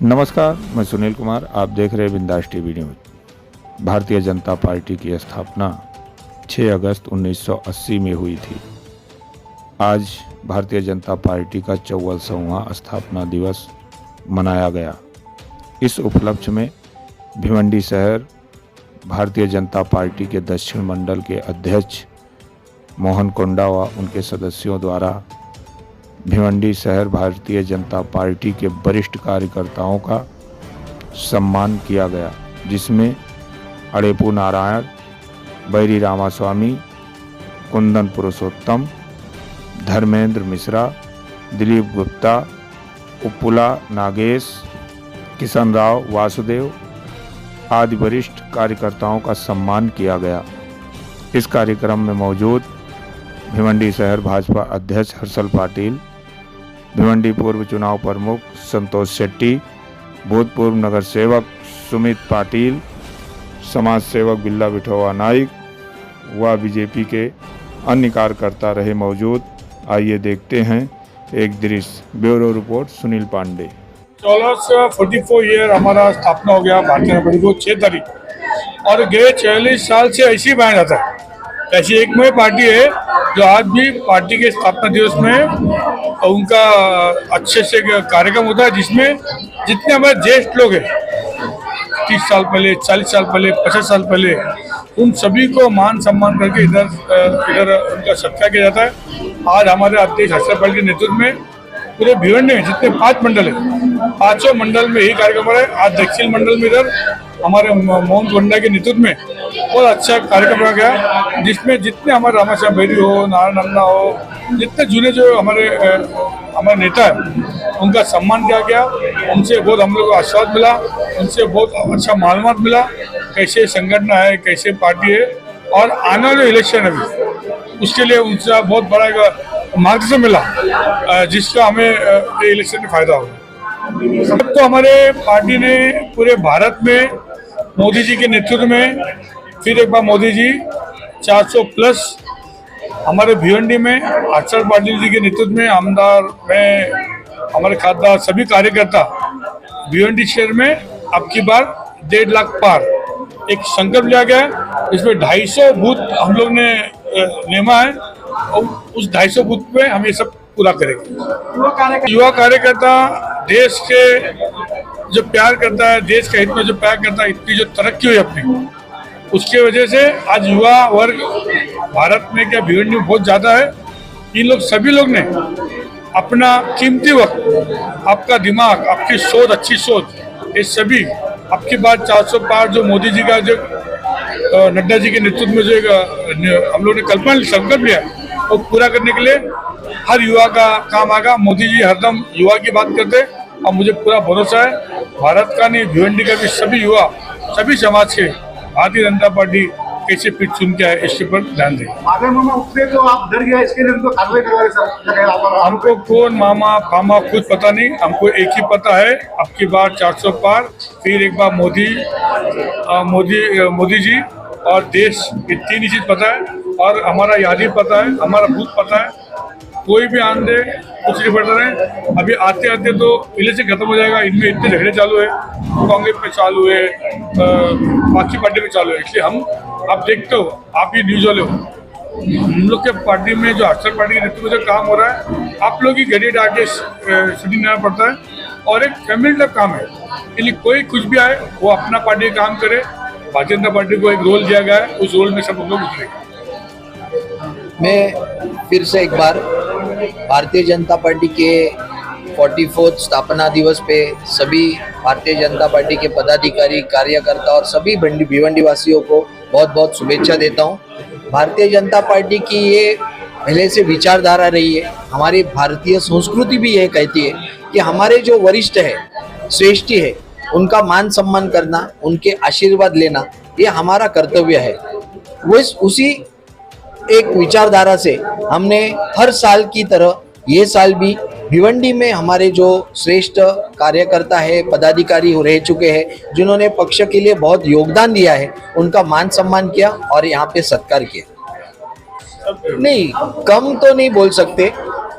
नमस्कार, मैं सुनील कुमार। आप देख रहे हैं बिंदास TV news. Bharatiya Janata party की स्थापना 6 अगस्त 1980 में हुई थी। आज भारतीय जनता पार्टी का 44वां स्थापना दिवस मनाया गया। इस उपलक्ष्य में भिवंडी शहर भारतीय जनता पार्टी के दक्षिण मंडल के अध्यक्ष मोहन कोंडा व उनके सदस्यों द्वारा भिवंडी शहर भारतीय जनता पार्टी के वरिष्ठ कार्यकर्ताओं का सम्मान किया गया, जिसमें अड़ेपू नारायण, बैरी रामास्वामी, कुंदन पुरुषोत्तम, धर्मेंद्र मिश्रा, दिलीप गुप्ता, उप्पुला नागेश, किशन राव वासुदेव आदि वरिष्ठ कार्यकर्ताओं का सम्मान किया गया। इस कार्यक्रम में मौजूद भिवंडी शहर भाजपा अध्यक्ष हर्षल पाटिल, भिवंडी पूर्व चुनाव प्रमुख संतोष शेट्टी, भूतपूर्व नगर सेवक सुमित पाटिल, समाज सेवक बिल्ला विठोवा नाइक व बीजेपी के अन्य कार्यकर्ता रहे मौजूद। आइए देखते हैं एक दृश्य। Bureau report Sunil Pandey. 44 year हमारा स्थापना हो गया भारतीय जनता पार्टी को 6 तारीख, और गए 46 साल से ऐसे ही बनाया जाता है। ऐसी एकमेव पार्टी है जो आज भी पार्टी के स्थापना दिवस में उनका अच्छे से कार्यक्रम होता है, जिसमें जितने हमारे ज्येष्ठ लोग हैं 30 साल पहले, 40 साल पहले, 50 साल पहले, उन सभी को मान सम्मान करके इधर उनका सत्कार किया जाता है। आज हमारे अध्यक्ष हर्षल पाटिल के नेतृत्व में पूरे भिवंडी में जितने 5 मंडल है, 5 मंडल में यही कार्यक्रम हो रहा है। आज दक्षिण मंडल में इधर हमारे मोहन कोंडा के नेतृत्व में बहुत अच्छा कार्यक्रम रखा गया, जिसमें जितने हमारे रामाश्याम बैरी हो, नारायण नंदा हो, जितने जुने जो हमारे नेता है, उनका सम्मान किया गया। उनसे बहुत हम लोग को आशीर्वाद मिला, उनसे बहुत अच्छा मालूमात मिला कैसे संगठन है, कैसे पार्टी है, और आने वाले इलेक्शन है भी उसके लिए उनसे बहुत बड़ा मार्गदर्शन मिला, जिसका हमें इलेक्शन में फायदा होगा। सब तो हमारे पार्टी ने पूरे भारत में मोदी जी के नेतृत्व में फिर एक बार मोदी जी 400 प्लस हमारे भिवंडी में हर्षल पाटिल जी के नेतृत्व में आमदार में हमारे खासदार सभी कार्यकर्ता भिवंडी शहर में अब की बार 1.5 लाख पार एक संकल्प लिया गया। इसमें 250 बूथ हम लोग ने नेमा है, और उस 250 बूथ पे हम ये सब पूरा करेंगे। युवा कार्यकर्ता देश के जो प्यार करता है, देश के हित में जो प्यार करता है, इतनी जो तरक्की हुई अपनी, उसके वजह से आज युवा वर्ग भारत में क्या भिवंडी में बहुत ज़्यादा है। इन लोग सभी लोग ने अपना कीमती वक्त, आपका दिमाग, आपकी सोच, अच्छी सोच, ये सभी आपकी बात 400 पार जो मोदी जी का जो नड्डा जी के नेतृत्व में जो हम लोग ने कल्पना संकल्प लिया, वो पूरा करने के लिए हर युवा का काम आएगा। मोदी जी हरदम युवा की बात करते, और मुझे पूरा भरोसा है भारत का नहीं, भिवंडी का भी सभी युवा, सभी समाज के भारतीय जनता पार्टी कैसे पीठ चुन के है, इसके पर ध्यान दें। तो आप डर गया, इसके लिए उनको कार्रवाई करवाए सर? हमको कौन मामा फामा कुछ पता नहीं, हमको एक ही पता है, अब की बार 400 पार, फिर एक बार मोदी जी और देश, ये 3 ही चीज पता है, और हमारा यादी पता है, हमारा बूथ पता है। कोई भी आन दे, कुछ नहीं पड़ता है। अभी आते आते तो इलेक्शन खत्म हो जाएगा, इनमें इतने झगड़े चालू है, कांग्रेस में चालू है, बाकी पार्टी में चालू है, इसलिए हम आप देखते हो, आप ये न्यूज वाले हो, हम लोग के पार्टी में जो हर्षल पार्टी के नेतृत्व में जो काम हो रहा है, आप लोग की घड़ी डाके शूटिंग लेना पड़ता है, और एक फैमिली टाइप काम है। इसलिए कोई कुछ भी आए, वो अपना पार्टी का काम करे। भारतीय जनता पार्टी को एक रोल दिया गया है, उस रोल में सब लोग उतरे। मैं फिर से एक बार भारतीय जनता पार्टी के 44 स्थापना दिवस पे सभी भारतीय जनता पार्टी के पदाधिकारी, कार्यकर्ता और सभी भिवंडी वासियों को बहुत बहुत शुभेच्छा देता हूँ। भारतीय जनता पार्टी की ये पहले से विचारधारा रही है, हमारी भारतीय संस्कृति भी यह कहती है कि हमारे जो वरिष्ठ है, श्रेष्ठ है, उनका मान सम्मान करना, उनके आशीर्वाद लेना, ये हमारा कर्तव्य है। वो उसी एक विचारधारा से हमने हर साल की तरह ये साल भी भिवंडी में हमारे जो श्रेष्ठ कार्यकर्ता है, पदाधिकारी रह चुके हैं, जिन्होंने पक्ष के लिए बहुत योगदान दिया है, उनका मान सम्मान किया और यहाँ पे सत्कार किया। नहीं, कम तो नहीं बोल सकते।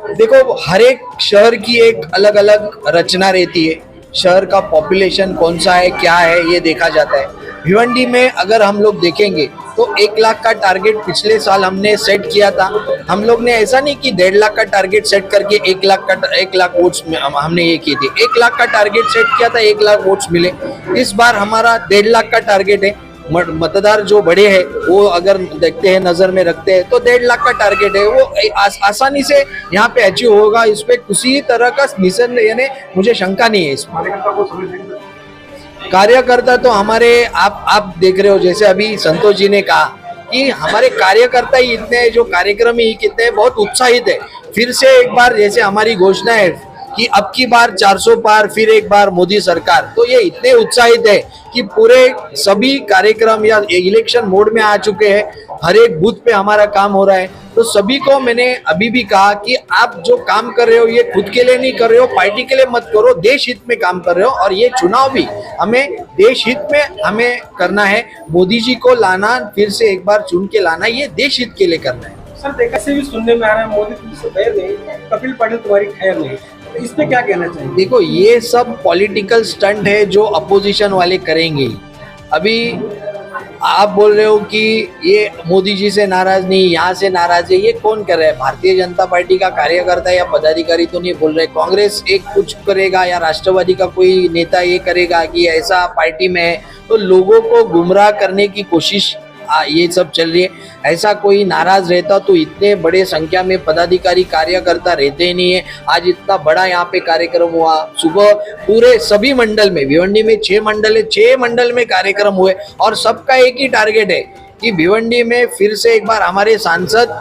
देखो, हर एक शहर की एक अलग अलग रचना रहती है, शहर का पॉपुलेशन कौन सा है, क्या है, ये देखा जाता है। भिवंडी में अगर हम लोग देखेंगे तो 1 लाख का टारगेट पिछले साल हमने सेट किया था। हम लोग ने ऐसा नहीं कि 1.5 लाख का टारगेट सेट करके 1 लाख वोट्स हमने ये किए थे। 1 लाख का टारगेट सेट किया था, 1 लाख वोट्स मिले। इस बार हमारा 1.5 लाख का टारगेट है। मतदार जो बड़े हैं वो अगर देखते हैं, नजर में रखते हैं, तो 1.5 लाख का टारगेट है, वो आसानी से यहाँ पे अचीव होगा। इस पे किसी तरह का निसंदेह यानी मुझे शंका नहीं है इसमें। कार्यकर्ता को समझ नहीं कार्यकर्ता तो हमारे आप देख रहे हो, जैसे अभी संतोष जी ने कहा कि हमारे कार्यकर्ता ही इतने, जो कार्यक्रम ही कितने बहुत उत्साहित है। फिर से एक बार जैसे हमारी घोषणा है कि अब की बार 400 पार, फिर एक बार मोदी सरकार, तो ये इतने उत्साहित है कि पूरे सभी कार्यक्रम या इलेक्शन मोड में आ चुके हैं। हर एक बूथ पे हमारा काम हो रहा है। तो सभी को मैंने अभी भी कहा कि आप जो काम कर रहे हो ये खुद के लिए नहीं कर रहे हो, पार्टी के लिए मत करो, देश हित में काम कर रहे हो। और ये चुनाव भी हमें देश हित में हमें करना है। मोदी जी को लाना, फिर से एक बार चुन के लाना, ये देश हित के लिए करना है। सर, देखा से भी सुनने में आ रहा है मोदी तुमसे खैर नहीं, कपिल पाटिल तुम्हारी खैर नहीं, तो इस पे क्या कहना चाहिए? देखो, ये सब पॉलिटिकल स्टंट है जो अपोजिशन वाले करेंगे। अभी आप बोल रहे हो कि ये मोदी जी से नाराज नहीं, यहाँ से नाराज है, ये कौन कर रहा है? भारतीय जनता पार्टी का कार्यकर्ता या पदाधिकारी तो नहीं बोल रहे। कांग्रेस एक कुछ करेगा या राष्ट्रवादी का कोई नेता ये करेगा कि ऐसा पार्टी में है, तो लोगों को गुमराह करने की कोशिश ये सब चल रही है। ऐसा कोई नाराज रहता तो इतने बड़े संख्या में पदाधिकारी कार्यकर्ता रहते ही नहीं है। आज इतना बड़ा यहाँ पे कार्यक्रम हुआ, सुबह पूरे सभी मंडल में, भिवंडी में 6 मंडल है, 6 मंडल में कार्यक्रम हुए और सबका एक ही टारगेट है कि भिवंडी में फिर से एक बार हमारे सांसद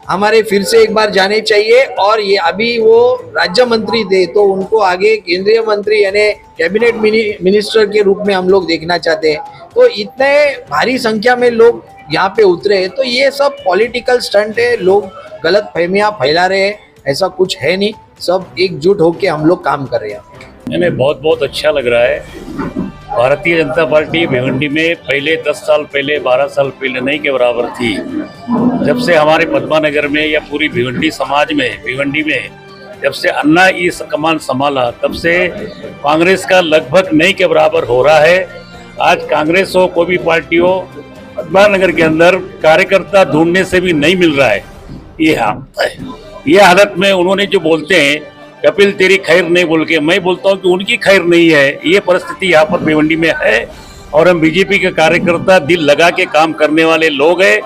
हमारे फिर से एक बार जाने चाहिए। और ये अभी वो राज्य मंत्री थे तो उनको आगे केंद्रीय मंत्री यानी कैबिनेट मिनिस्टर के रूप में हम लोग देखना चाहते हैं। तो इतने भारी संख्या में लोग यहाँ पे उतरे हैं, तो ये सब पॉलिटिकल स्टंट है। लोग गलत फहमियाँ फैला रहे हैं, ऐसा कुछ है नहीं। सब एकजुट होके हम लोग काम कर रहे हैं। मैंने बहुत अच्छा लग रहा है। भारतीय जनता पार्टी भिवंडी में पहले 10 साल पहले, 12 साल पहले नहीं के बराबर थी। जब से हमारे पद्मानगर में या पूरी भिवंडी समाज में, भिवंडी में जब से अन्ना इस कमान संभाला, तब से कांग्रेस का लगभग नहीं के बराबर हो रहा है। आज कांग्रेस हो, कोई भी पार्टी हो, पद्मानगर के अंदर कार्यकर्ता ढूंढने से भी नहीं मिल रहा है। ये हालत में उन्होंने जो बोलते हैं कपिल तेरी खैर नहीं बोल के, मैं बोलता हूँ कि उनकी खैर नहीं है। ये परिस्थिति यहाँ पर भिवंडी में है और हम बीजेपी के कार्यकर्ता दिल लगा के काम करने वाले लोग हैं।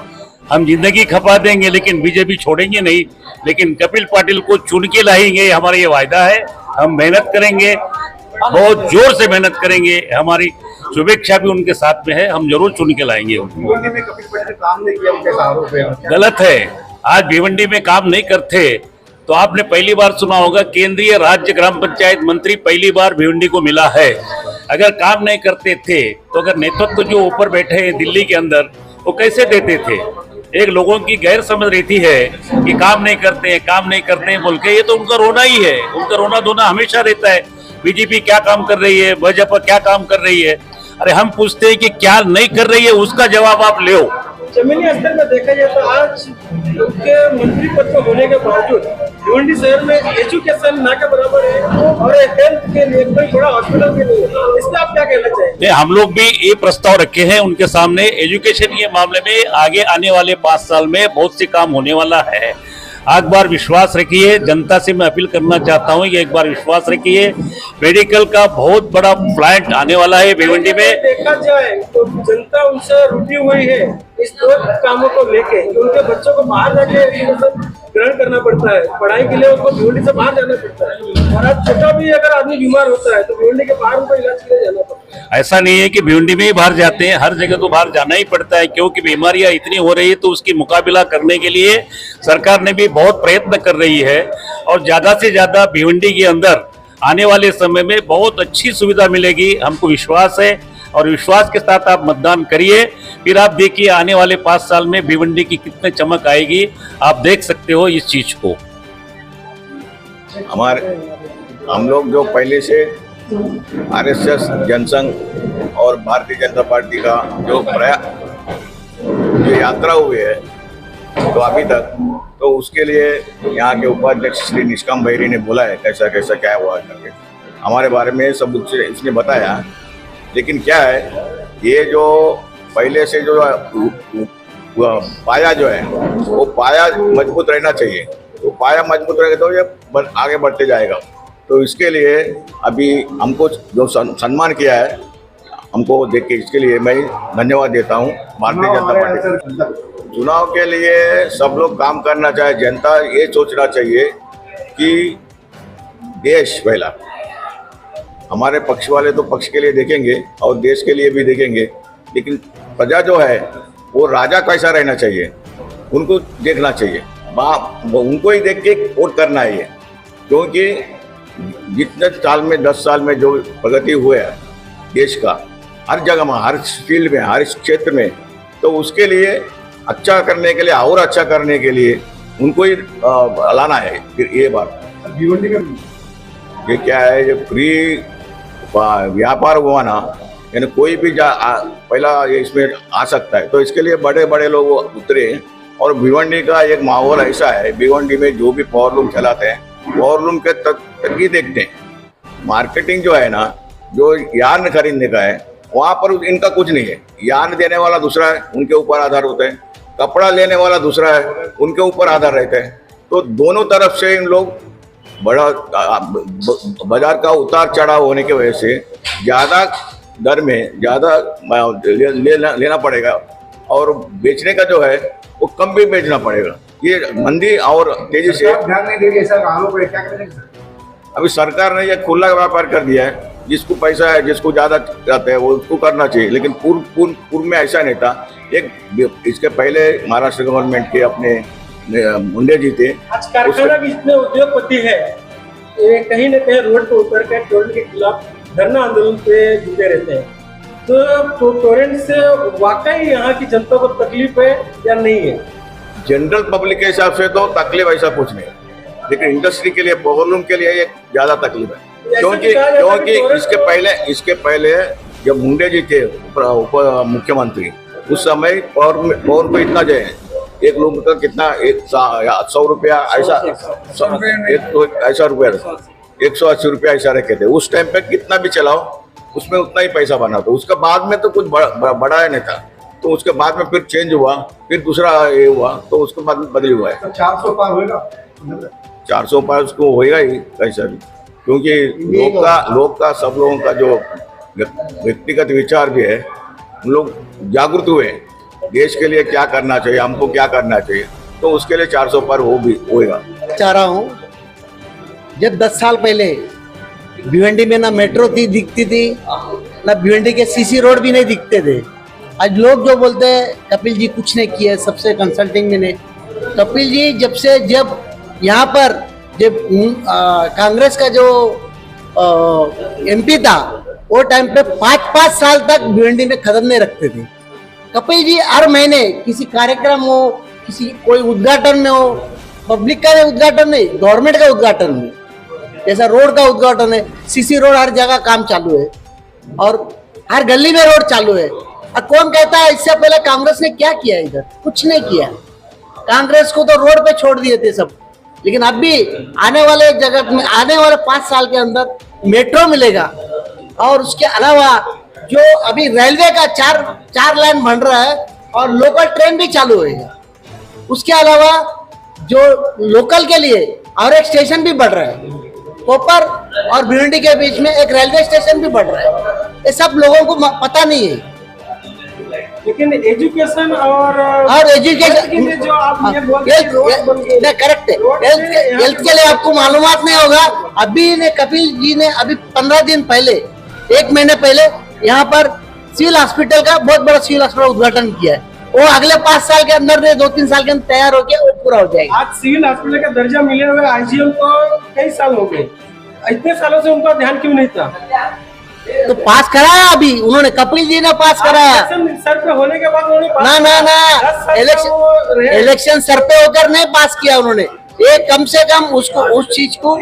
हम जिंदगी खपा देंगे लेकिन बीजेपी छोड़ेंगे नहीं, लेकिन कपिल पाटिल को चुन के लाएंगे, हमारा ये वायदा है। हम मेहनत करेंगे, बहुत जोर से मेहनत करेंगे, हमारी शुभेच्छा भी उनके साथ में है। हम जरूर चुन के लाएंगे उनको। भिवंडी में कपिल पाटिल काम नहीं किया, उनके आरोप है। गलत है। आज भिवंडी में काम नहीं करते तो आपने पहली बार सुना होगा केंद्रीय राज्य ग्राम पंचायत मंत्री पहली बार भिवंडी को मिला है। अगर काम नहीं करते थे तो अगर नेतृत्व जो ऊपर बैठे हैं दिल्ली के अंदर, वो कैसे देते थे? एक लोगों की गैर समझ रहती है कि काम नहीं करते हैं बोल के। ये तो उनका रोना ही है, उनका रोना धोना हमेशा रहता है। बीजेपी क्या काम कर रही है, भाजपा क्या काम कर रही है। अरे हम पूछते हैं कि क्या नहीं कर रही है, उसका जवाब आप ले। जमीनी स्तर में देखा जाए तो आज उनके मंत्री पद पर होने के बावजूद भिवंडी शहर में एजुकेशन ना के बराबर है और हेल्थ के लिए कोई बड़ा हॉस्पिटल भी नहीं है। इसमें आप क्या कहना चाहेंगे? हम लोग भी ये प्रस्ताव रखे हैं उनके सामने। एजुकेशन के मामले में आगे आने वाले 5 साल में बहुत से काम होने वाला है। एक बार विश्वास रखिए, जनता से मैं अपील करना चाहता हूं कि एक बार विश्वास रखिए। मेडिकल का बहुत बड़ा प्लांट आने वाला है भिवंडी में। देखा जाए तो जनता उनसे रुकी हुई है इस 2 कामों को लेके। उनके बच्चों को बाहर जाके एजुकेशन ग्रहण करना पड़ता है, पढ़ाई के लिए उनको भिवंडी से बाहर जाना पड़ता है। और आज छोटा भी अगर आदमी बीमार होता है तो भिवंडी के बाहर उनको इलाज के लिए जाना पड़ता है। ऐसा नहीं है कि भिवंडी में ही बाहर जाते हैं, हर जगह तो बाहर जाना ही पड़ता है, क्योंकि बीमारियां इतनी हो रही है। तो उसकी मुकाबला करने के लिए सरकार ने भी बहुत प्रयत्न कर रही है और ज्यादा से ज्यादा भिवंडी के अंदर आने वाले समय में बहुत अच्छी सुविधा मिलेगी, हमको विश्वास है। और विश्वास के साथ आप मतदान करिए, फिर आप देखिए आने वाले 5 साल में भिवंडी की कितने चमक आएगी। आप देख सकते हो इस चीज को। हम लोग जो पहले से आरएसएस, जनसंघ और भारतीय जनता पार्टी का जो यात्रा हुई है तो अभी तक, तो उसके लिए यहाँ के उपाध्यक्ष श्री निष्काम बहिरी ने बोला है कैसा कैसा क्या हुआ करके। हमारे बारे में सब इसने बताया। लेकिन क्या है, ये जो पहले से जो पाया जो है वो पाया मजबूत रहना चाहिए। तो पाया मजबूत रहेगा तो ये आगे बढ़ते जाएगा। तो इसके लिए अभी हमको जो सम्मान किया है हमको देख के, इसके लिए मैं धन्यवाद देता हूँ भारतीय जनता पार्टी। चुनाव के लिए सब लोग काम करना चाहिए। जनता ये सोचना चाहिए कि देश पहला, हमारे पक्ष वाले तो पक्ष के लिए देखेंगे और देश के लिए भी देखेंगे, लेकिन प्रजा जो है वो राजा कैसा रहना चाहिए उनको देखना चाहिए। उनको ही देख के वोट करना है ये, क्योंकि जितने साल में 10 साल में जो प्रगति हुआ है देश का, हर जगह में, हर फील्ड में, हर क्षेत्र में, तो उसके लिए अच्छा करने के लिए और अच्छा करने के लिए उनको ही लाना है। फिर ये बात ये क्या है, जो फ्री व्यापार हुआ ना, यानी कोई भी पहला ये इसमें आ सकता है। तो इसके लिए बड़े बड़े लोग उतरे। और भिवंडी का एक माहौल ऐसा है, भिवंडी में जो भी पावर लूम चलाते हैं पावर लूम के तक ही देखते हैं। मार्केटिंग जो है ना, जो यार्न खरीदने का है वहाँ पर इनका कुछ नहीं है। यार्न देने वाला दूसरा है, उनके ऊपर आधार होते हैं। कपड़ा लेने वाला दूसरा है, उनके ऊपर आधार रहते हैं। तो दोनों तरफ से इन लोग बड़ा बाजार का उतार चढ़ाव होने की वजह से ज़्यादा दर में ज़्यादा लेना पड़ेगा और बेचने का जो है वो कम भी बेचना पड़ेगा। ये मंदी और तेजी से ध्यान नहीं दे रही है सर, आरोप है, क्या करेंगे सर? अभी सरकार ने ये खुला व्यापार कर दिया है। जिसको पैसा है, जिसको ज़्यादा जाता है वो उसको करना चाहिए। लेकिन पूर्व में ऐसा नहीं था। एक इसके पहले महाराष्ट्र गवर्नमेंट के अपने मुंडे जी थे। आज कारखाना भी इतने उद्योगपति है, ये कहीं न कहीं रोड पर उतर कर टोरेंट के खिलाफ धरना आंदोलन पे जुटे रहते हैं। तो टोरेंट से वाकई यहाँ की जनता को तकलीफ है या नहीं है? जनरल पब्लिक के हिसाब से तो तकलीफ ऐसा कुछ नहीं, लेकिन इंडस्ट्री के लिए, पावरलूम के लिए ये ज्यादा तकलीफ है। क्योंकि इसके पहले जब मुंडे जी थे उप मुख्यमंत्री, उस समय पावर पे इतना जो है, एक लोग का कितना 100 रुपया ऐसा रुपया 180 रुपया ऐसा रखे थे। उस टाइम पे कितना भी चलाओ उसमें उतना ही पैसा बना था। उसके बाद में तो कुछ बड़ा नहीं था। तो उसके बाद में फिर चेंज हुआ, फिर दूसरा ये हुआ, तो उसके बाद में बदली हुआ है। तो 400 पार होगा, 400 पार उसको होएगा ही कैसा भी, क्योंकि लोग का सब लोगों का जो व्यक्तिगत विचार भी है, हम लोग जागरूक हुए देश के लिए क्या करना चाहिए, हमको क्या करना चाहिए, तो उसके लिए 400 पार होएगा। चाह रहा हूँ, जब 10 साल पहले भिवंडी में ना मेट्रो दिखती थी, ना भिवंडी के सीसी रोड भी नहीं दिखते थे। आज लोग जो बोलते हैं कपिल जी कुछ नहीं किए, सबसे कंसल्टिंग में नहीं। कपिल जी जब यहाँ पर जब कांग्रेस का जो एमपी था, वो टाइम पे 5-5 साल तक भिवंडी में कदम नहीं रखते थे। कपिल जी हर महीने किसी कार्यक्रम हो, किसी कोई उद्घाटन में हो, पब्लिक का उद्घाटन नहीं, गवर्नमेंट का उद्घाटन में, जैसा रोड का उद्घाटन है, सीसी रोड हर जगह काम चालू है और हर गली में रोड चालू है। और कौन कहता है इससे पहले कांग्रेस ने क्या किया? इधर कुछ नहीं किया। कांग्रेस को तो रोड पे छोड़ दिए थे सब। लेकिन अब भी आने वाले जगत में, आने वाले 5 साल के अंदर मेट्रो मिलेगा और उसके अलावा जो अभी रेलवे का 4 लाइन बन रहा है और लोकल ट्रेन भी चालू होगा। उसके अलावा जो लोकल के लिए और एक स्टेशन भी बढ़ रहा है, कोपर और भिवंडी के बीच में एक रेलवे स्टेशन भी बढ़ रहा है। ये सब लोगों को पता नहीं है। लेकिन एजुकेशन और एजुकेशन जो आप ये करेक्ट है, हेल्थ के लिए आपको मालूमात नहीं होगा। अभी ने कपिल जी ने अभी 15 दिन पहले, 1 महीने पहले यहाँ पर सिविल हॉस्पिटल का बहुत बड़ा सिविल हॉस्पिटल उद्घाटन किया है। वो अगले 5 साल के अंदर 2-3 साल के अंदर तैयार होकर वो पूरा हो जाएगा। आज सिविल हॉस्पिटल का दर्जा मिले हुए आईजीएम को कई साल हो गए, इतने सालों से उनका ध्यान क्यों नहीं था? तो पास कराया अभी उन्होंने, कपिल जी ने पास कराया। सर पे होने के बाद उन्होंने ना इलेक्शन सर पे होकर नहीं पास किया उन्होंने। ये कम से कम उसको उस चीज को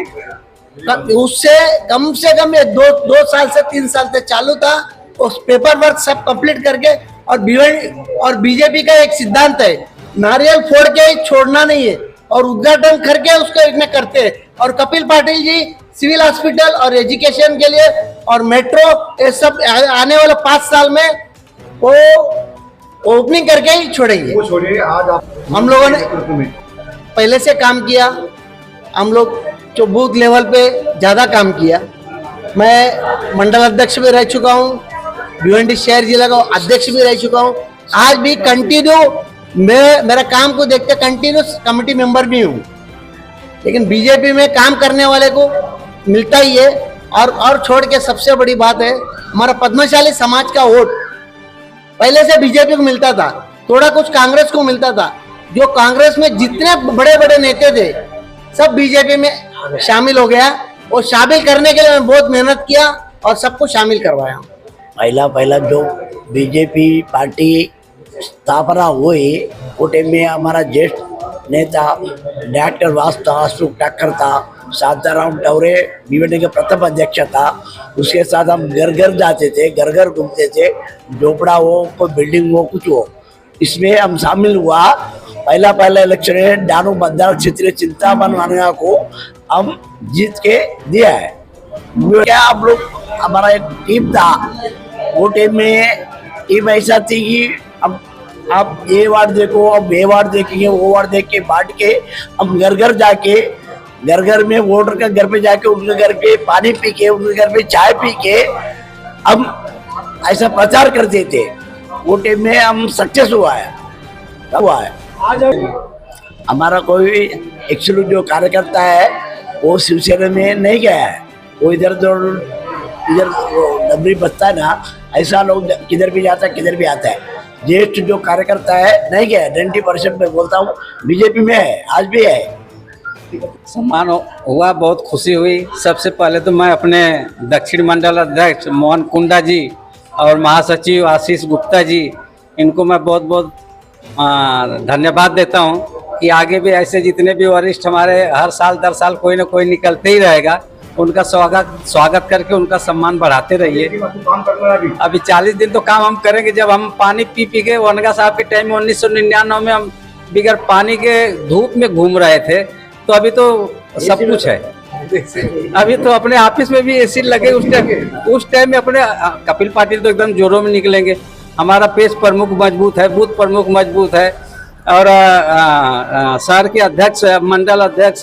उससे कम से कम 2 साल से 3 साल से चालू था। उस पेपर वर्क सब कंप्लीट करके, और बीजेपी का एक सिद्धांत है, नारियल फोड़ के छोड़ना नहीं है और उद्घाटन करके उसको इतने करते हैं। और कपिल पाटिल जी सिविल हॉस्पिटल और एजुकेशन के लिए और मेट्रो, ये सब आने वाले 5 साल में वो ओपनिंग करके ही छोड़ेंगे। वो छोड़िए, आज आप हम लोगों ने नेतृत्व में पहले से काम किया, हम लोग जो बूथ लेवल पे ज़्यादा काम किया। मैं मंडल अध्यक्ष भी रह चुका हूँ, भिवंडी शहर जिला का अध्यक्ष भी रह चुका हूँ। आज भी कंटिन्यू मैं मेरा काम को देखते कंटिन्यूस कमेटी मेंबर भी हूँ। लेकिन बीजेपी में काम करने वाले को मिलता ही है। और छोड़ के सबसे बड़ी बात है, हमारा पद्मशाली समाज का वोट पहले से बीजेपी को मिलता था, थोड़ा कुछ कांग्रेस को मिलता था। जो कांग्रेस में जितने बड़े बड़े नेता थे सब बीजेपी में शामिल हो गया, और शामिल करने के लिए मैं बहुत मेहनत किया और सबको शामिल करवाया। पहला जो बीजेपी पार्टी स्थापना हुई वो टाइम में हमारा ज्येष्ठ नेता डॉक्टर वास्तव अशोक ठाकर था, शांताराम टवरे भिवंडी के प्रथम अध्यक्ष था। उसके साथ हम घर घर जाते थे, घर घर घूमते थे, झोपड़ा हो कोई बिल्डिंग हो कुछ हो, इसमें हम शामिल हुआ। पहला इलेक्शन है डानू मतदार क्षेत्र चिंतामन मानगा को हम जीत के दिया है। क्या आप लोग हमारा एक टीम था, वो टीम में टीम ऐसा थी कि अब आप ये वार्ड देखो, अब ये वार्ड देखेंगे, वो वार्ड देख के बांट के हम घर घर जाके, घर घर में वोटर का घर पे जाके उनके घर पे पानी पी के, उनके घर पे चाय पी के हम ऐसा प्रचार करते थे। वो टीम में हम सक्सेस हुआ है। आज हमारा कोई एक्चुअली जो कार्यकर्ता है वो शिवसेना में नहीं गया है, वो इधर डबरी बचता है ना, ऐसा लोग किधर भी जाता है किधर भी आता है। ज्येष्ठ जो कार्यकर्ता है नहीं गया, 90% में बोलता हूँ बीजेपी में है, आज भी है। सम्मान हुआ, बहुत खुशी हुई। सबसे पहले तो मैं अपने दक्षिण मंडल अध्यक्ष मोहन कुंडा जी और महासचिव आशीष गुप्ता जी, इनको मैं बहुत बहुत धन्यवाद देता हूं कि आगे भी ऐसे जितने भी वरिष्ठ हमारे हर साल दर साल कोई ना कोई निकलते ही रहेगा, उनका स्वागत करके उनका सम्मान बढ़ाते रहिए। काम करना है अभी 40 दिन तो काम हम करेंगे। जब हम पानी पी के वनगा साहब के टाइम में 1999 में हम बिगर पानी के धूप में घूम रहे थे, तो अभी तो सब कुछ है। अभी तो अपने ऑफिस में भी एसी लगे। उस टाइम में अपने कपिल पाटिल तो एकदम जोरों में निकलेंगे। हमारा पेश प्रमुख मजबूत है, बूथ प्रमुख मजबूत है, और शहर के अध्यक्ष, मंडल अध्यक्ष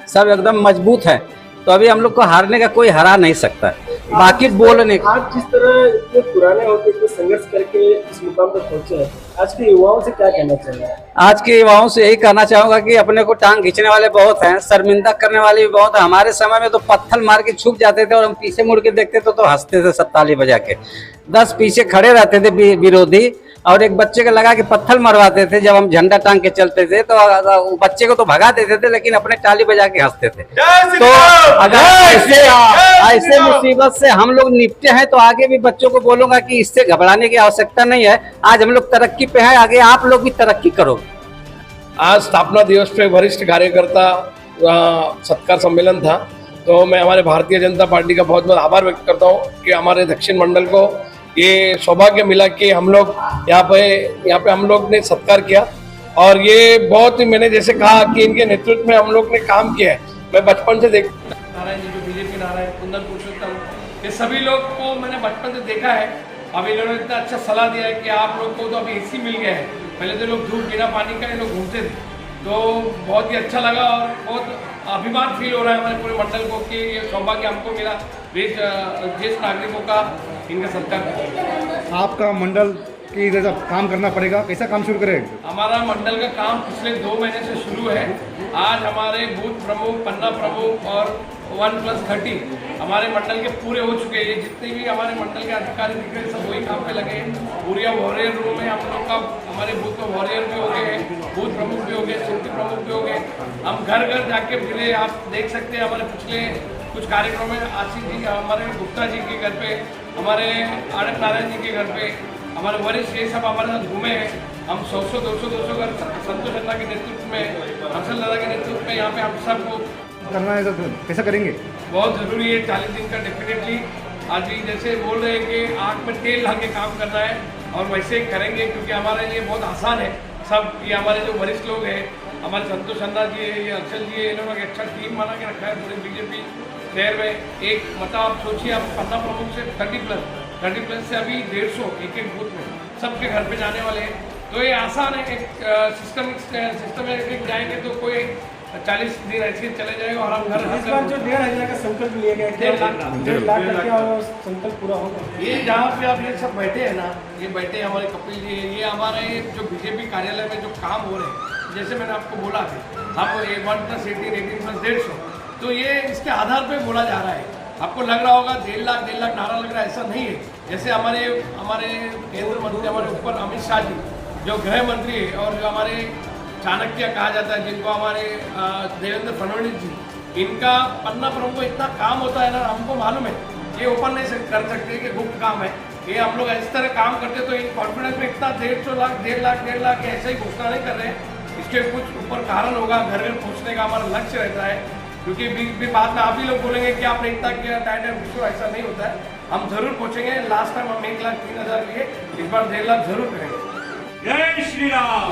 सब एकदम मजबूत है। तो अभी हम लोग को हारने का कोई हरा नहीं सकता। बाकी बोलने आज जिस तरह इतने पुराने होते इतने संघर्ष करके इस मुकाम पर पहुंचे हैं, आज के युवाओं से क्या कहना चाहिए? आज के युवाओं से यही कहना चाहूंगा कि अपने को टांग खींचने वाले बहुत हैं, शर्मिंदा करने वाले भी बहुत हैं। हमारे समय में तो पत्थर मार के छुप जाते थे और हम पीछे मुड़ के देखते तो हंसते थे सत्ताली बजा के। 10 पीछे खड़े रहते थे विरोधी, और एक बच्चे को लगा के पत्थर मरवाते थे। जब हम झंडा टांग के चलते थे तो बच्चे को तो भगा देते थे, लेकिन अपने ताली बजा के हंसते थे। तो अगर ऐसे मुसीबत से हम लोग निपटे हैं तो आगे भी बच्चों को बोलूंगा कि इससे घबराने की आवश्यकता नहीं है। आज हम लोग तरक्की पे हैं, आगे आप लोग भी तरक्की करो। आज स्थापना दिवस पे वरिष्ठ कार्यकर्ता सत्कार सम्मेलन था, तो मैं हमारे भारतीय जनता पार्टी का बहुत बहुत आभार व्यक्त करता हूँ कि हमारे दक्षिण मंडल को ये सौभाग्य मिला कि हम लोग यहाँ पे हम लोग ने सत्कार किया। और ये बहुत ही, मैंने जैसे कहा कि इनके नेतृत्व में हम लोग ने काम किया है। मैं बचपन से देख नारायण जी, जो बीजेपी नारायण, कुंदन पुरुषोत्तम, ये सभी लोग को मैंने बचपन से देखा है। अब इन्होंने इतना अच्छा सलाह दिया है कि आप लोग को तो अभी एसी मिल गया है, पहले तो लोग धूप बिना पानी का ये लोग घूमते थे। तो बहुत ही अच्छा लगा और बहुत अभिमान फील हो रहा है हमारे पूरे मंडल को कि ये सौभाग्य हमको मिला ज्येष्ठ नागरिकों का इनका सत्कार। आपका मंडल की जब काम करना पड़ेगा, कैसा काम शुरू करेगा? हमारा मंडल का काम पिछले 2 महीने से शुरू है। आज हमारे बूथ प्रमुख, पन्ना प्रमुख और 1+30 हमारे मंडल के पूरे हो चुके हैं। ये जितने भी हमारे मंडल के अधिकारी दिख रहे हैं सब वही काम पे लगे हैं। पूरा वॉरियर रूम है हम लोग का, हमारे बूथ में वॉरियर भी हो गए हैं, बूथ प्रमुख भी हो गए, शिल्पी प्रमुख भी हो गए। हम घर घर जाके मिले, आप देख सकते हैं हमारे पिछले कुछ कार्यक्रम में आशीष जी, हमारे गुप्ता जी के घर पे, हमारे आनंद नारायण जी के घर पे, हमारे वरिष्ठ ये सब हमारे साथ घूमे हैं। हम 100-200 घर संतोष अन्ना के नेतृत्व में, हर्षल दादा के नेतृत्व में यहाँ पे हम सबको करना है। तो कैसा करेंगे? बहुत ज़रूरी है 40 दिन का डेफिनेटली। आज भी जैसे बोल रहे हैं कि आँख में तेल ला के काम करना है और वैसे ही करेंगे, क्योंकि हमारे लिए बहुत आसान है। सब ये हमारे जो वरिष्ठ लोग हैं हमारे संतोष अन्ना जी है, ये अक्षल जी है, इन्होंने एक अच्छा टीम बना के रखा है पूरे बीजेपी शहर में। एक मतलब आप सोचिए, आप 15 प्रमुख से 30 प्लस से अभी 150 एक बूथ में सबके घर पे जाने वाले हैं। तो ये आसान है, एक सिस्टम में जाएंगे तो कोई 40 दिन ऐसे चले जाएगा और हम घर। इस बार जो 1,500 का संकल्प लिया गया, 1.5 लाख का क्या संकल्प पूरा होगा? ये जहाँ पे आप ये सब बैठे हैं ना, ये बैठे हमारे कपिल जी, ये हमारे जो बीजेपी कार्यालय में जो काम हो रहे हैं, जैसे मैंने आपको बोला था, हम 1+18, 18+150, तो ये इसके आधार पे बोला जा रहा है। आपको लग रहा होगा 1.5 लाख नारा लग रहा है, ऐसा नहीं है। जैसे हमारे केंद्र मंत्री हमारे ऊपर अमित शाह जी जो गृह मंत्री है, और जो हमारे चाणक्य कहा जाता है जिनको हमारे देवेंद्र फडणवीस जी, इनका पन्ना प्रमुख को इतना काम होता है ना, हमको मालूम है ये ओपन नहीं कर सकते कि गुप्त काम है। ये हम लोग इस तरह काम करते तो इन कॉन्फिडेंस में इतना 1.5 लाख 1.5 लाख ऐसे ही घोषणा नहीं कर रहे हैं। इसके कुछ ऊपर कारण होगा, घर घर पहुँचने का हमारा लक्ष्य रहता है, क्योंकि भी बाद में आप ही लोग बोलेंगे कि आपने इतना किया, ऐसा नहीं होता है। हम जरूर पहुँचेंगे। लास्ट टाइम हम 1,03,000 लिए, इस बार 1.5 लाख जरूर करेंगे। जय श्री राम।